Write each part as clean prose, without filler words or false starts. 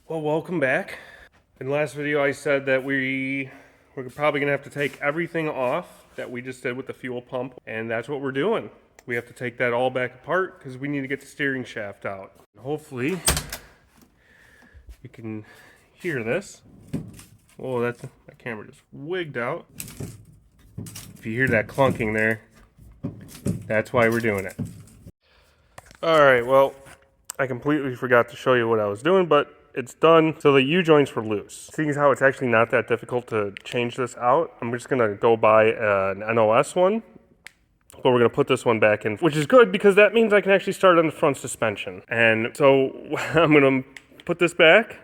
Well, welcome back. In the last video I said that we're probably gonna have to take everything off that we just did with the fuel pump, and that's what we're doing. We have to take that all back apart because we need to get the steering shaft out. Hopefully you can hear this. Oh, that camera just wigged out. If you hear that clunking there, that's why we're doing it. Alright, well, I completely forgot to show you what I was doing, but it's done. So the U-joints were loose. Seeing as how it's actually not that difficult to change this out, I'm just gonna go buy an NOS one, but we're gonna put this one back in, which is good because that means I can actually start on the front suspension. And so I'm gonna put this back.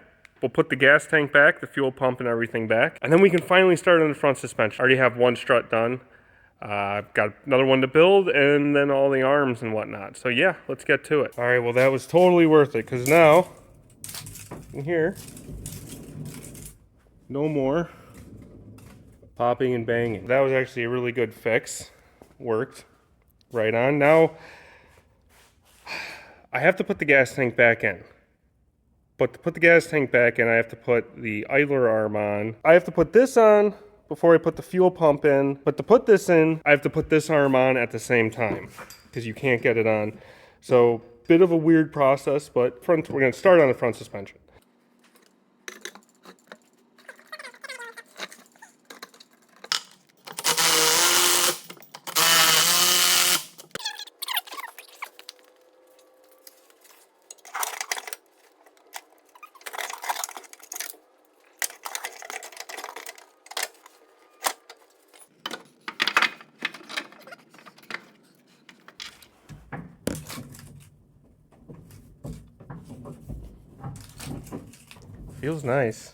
We'll put the gas tank back, the fuel pump and everything back, and then we can finally start on the front suspension. I already have one strut done. I've got another one to build, and then all the arms and whatnot. So yeah, let's get to it. All right, well that was totally worth it, because now, in here, no more popping and banging. That was actually a really good fix. Worked right on. Now, I have to put the gas tank back in. But to put the gas tank back in, I have to put the idler arm on. I have to put this on before I put the fuel pump in. But to put this in, I have to put this arm on at the same time because you can't get it on. So, bit of a weird process, but we're going to start on the front suspension. Feels nice.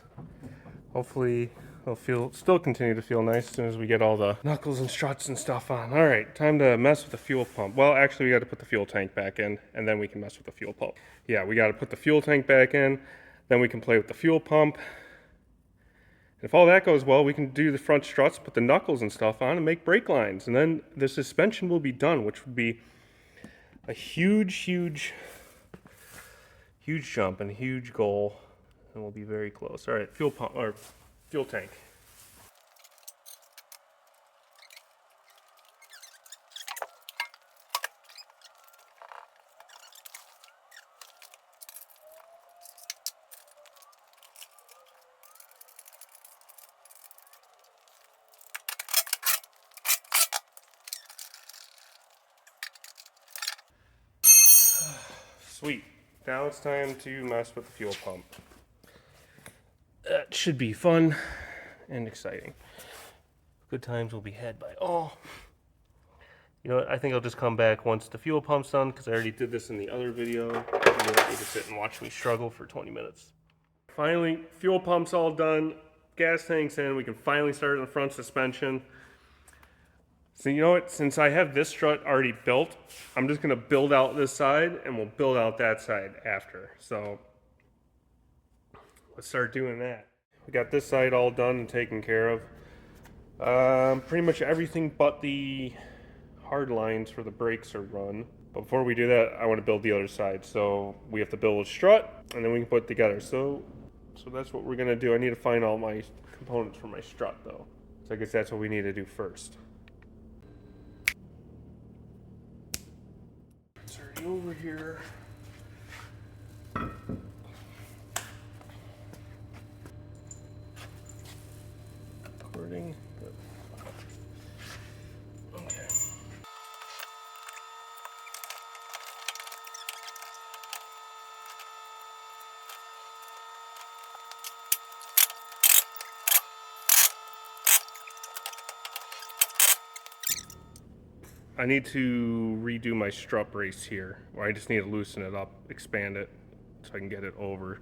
Hopefully it'll still continue to feel nice as soon as we get all the knuckles and struts and stuff on. All right, time to mess with the fuel pump. Well, actually we got to put the fuel tank back in and then we can mess with the fuel pump. Yeah, we got to put the fuel tank back in, then we can play with the fuel pump. If all that goes well, we can do the front struts, put the knuckles and stuff on and make brake lines. And then the suspension will be done, which would be a huge jump and a huge goal. And we'll be very close. All right, fuel pump or fuel tank. Sweet. Now it's time to mess with the fuel pump. That should be fun and exciting. Good times will be had by all. You know what, I think I'll just come back once the fuel pump's done because I already did this in the other video. You don't need to sit and watch me struggle for 20 minutes. Finally, fuel pump's all done. Gas tank's in. We can finally start on the front suspension. So you know what, since I have this strut already built, I'm just gonna build out this side and we'll build out that side after. So let's start doing that. We got this side all done and taken care of. Pretty much everything but the hard lines for the brakes are run. But before we do that, I want to build the other side. So we have to build a strut and then we can put it together. So that's what we're gonna do. I need to find all my components for my strut though. So I guess that's what we need to do first. It's already over here. Recording. Good. Okay. I need to redo my strut brace here, or I just need to loosen it up, expand it, so I can get it over.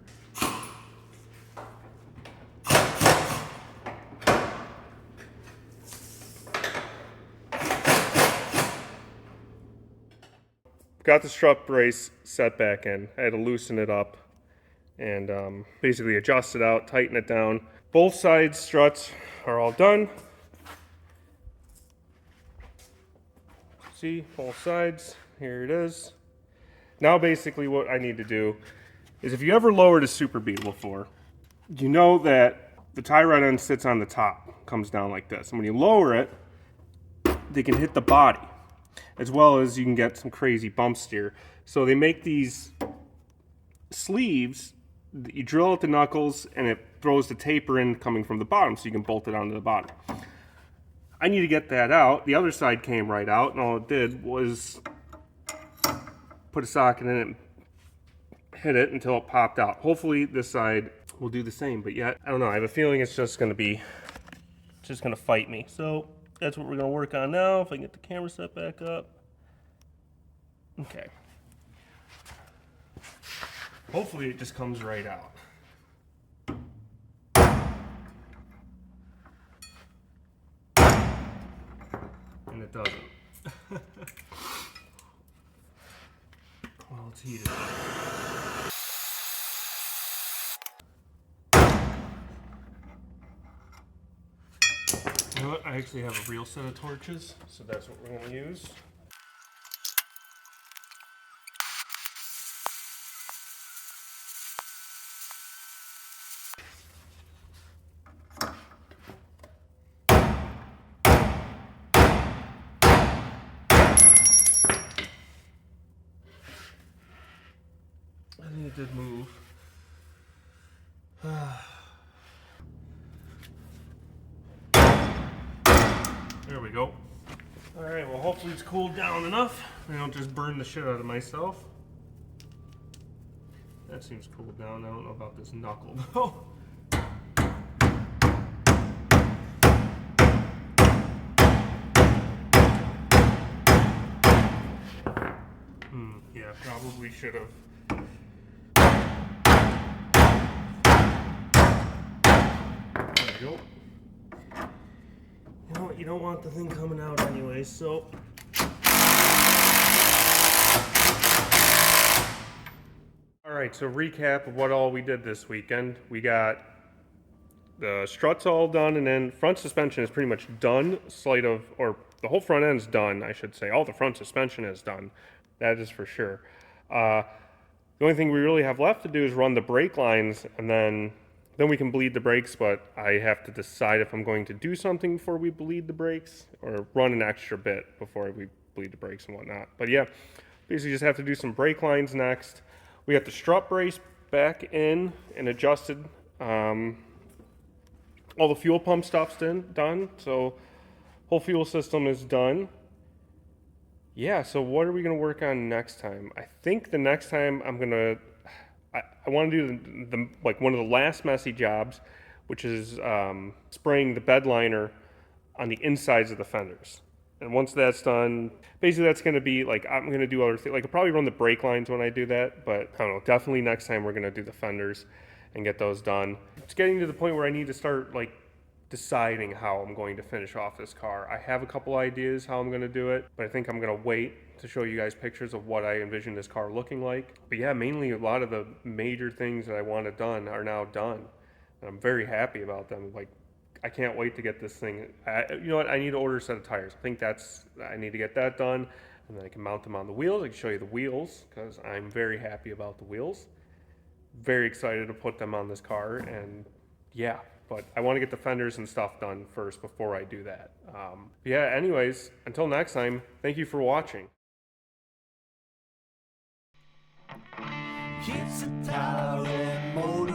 Got the strut brace set back in. I had to loosen it up and basically adjust it out, tighten it down. Both sides struts are all done. See, both sides, here it is. Now basically what I need to do is if you ever lowered a Super Beetle before, you know that the tie rod end sits on the top, comes down like this. And when you lower it, they can hit the body, as well as you can get some crazy bump steer. So they make these sleeves that you drill at the knuckles and it throws the taper in coming from the bottom so you can bolt it onto the bottom. I need to get that out. The other side came right out, and all it did was put a socket in it and hit it until it popped out. Hopefully this side will do the same, but yet, I don't know. I have a feeling it's just gonna fight me. So that's what we're gonna work on now. If I can get the camera set back up. Okay. Hopefully it just comes right out. And it doesn't. Well, it's heated. You know what? I actually have a real set of torches, so that's what we're going to use. I think it did move. There we go. Alright, well hopefully it's cooled down enough. I don't just burn the shit out of myself. That seems cooled down. I don't know about this knuckle though. Yeah, probably should have. There we go. You know what? You don't want the thing coming out anyway, so. Alright, so recap of what all we did this weekend. We got the struts all done, and then front suspension is pretty much done. Or the whole front end's done, I should say. All the front suspension is done. That is for sure. The only thing we really have left to do is run the brake lines, and then we can bleed the brakes, but I have to decide if I'm going to do something before we bleed the brakes or run an extra bit before we bleed the brakes and whatnot. But yeah, basically just have to do some brake lines next. We got the strut brace back in and adjusted. All the fuel pump stuff's done, so whole fuel system is done. Yeah, so what are we going to work on next time? I think the next time I want to do the like one of the last messy jobs, which is spraying the bed liner on the insides of the fenders. And once that's done, basically that's going to be like, I'm going to do other things. Like I'll probably run the brake lines when I do that, but I don't know, definitely next time we're going to do the fenders and get those done. It's getting to the point where I need to start like deciding how I'm going to finish off this car. I have a couple ideas how I'm going to do it, but I think I'm going to wait to show you guys pictures of what I envision this car looking like. But yeah, mainly a lot of the major things that I wanted done are now done. And I'm very happy about them. Like, I can't wait to get this thing. You know what? I need to order a set of tires. I think I need to get that done, and then I can mount them on the wheels. I can show you the wheels because I'm very happy about the wheels. Very excited to put them on this car, and yeah. But I want to get the fenders and stuff done first before I do that. Yeah, anyways, until next time, thank you for watching. It's a tire and motor.